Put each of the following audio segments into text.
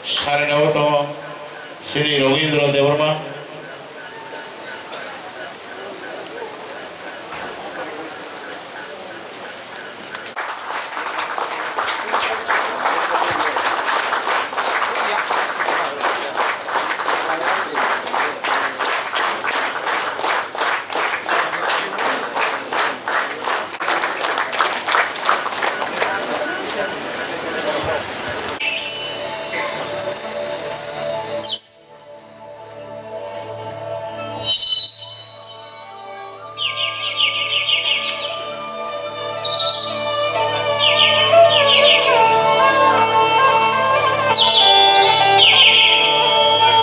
Sarinavato Sri Ravindra Devarma.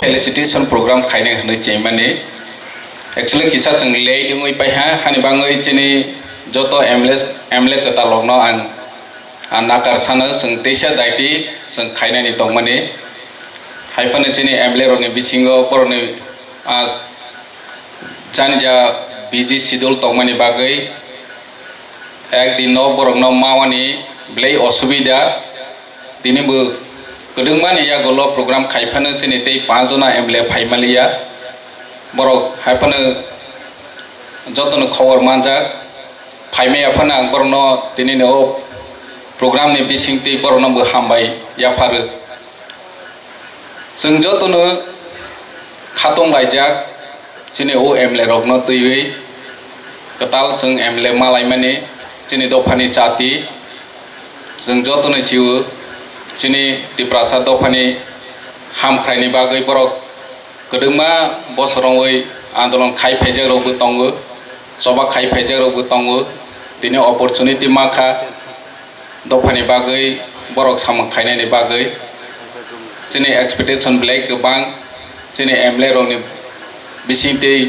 Felicitation program खाइने हने चाहिए माने actually kisah cenglei dengan ipai hani bangai cini joto emle kata logno ang nakar sana seng tesa daiti seng खाइने ni tong mane haipane cini emle roni bisingo poroni as janja busy schedule tong mane bagai ek din no borong no mawani blei osubida dini bu kedengman ya golo program kaifana cini tei 5 jona emle phaimalia borok haipana jotono khobor manjak phaime afana ang borno tini no program ni bisingti borno bu hambai ya faru seng jotono khatong baijak cini o emle rokno tuiwi ketal seng emle malai mane cini dofani chati seng jotono siu cini di prasad dofani ham khaini bagai borok kedengma bosorongoi andolon khai phejak robu tongo soba khai phejak robu tongo dini opportunity makha dofani bagai borok samang khaina ni bagai cini expectation black bang cini emle rongni bisingte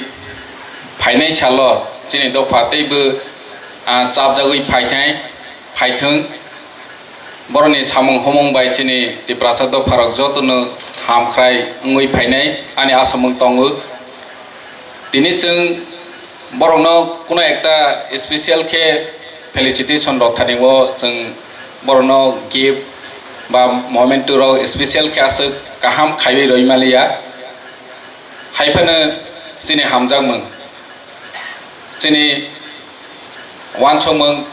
phainai chalo cini dofate bu chapjagoi phaithang boroni samang homong bai cini di prasad dofarok jotono hamkhrai ngui phainai ani asamung tongo tini chung borokno kuno ekta special ke felicitation rok thaningo chung borokno gift ba moment ro special ke asuk kaham khaiwi roimalia haipana cini hamjakmung cini wansomung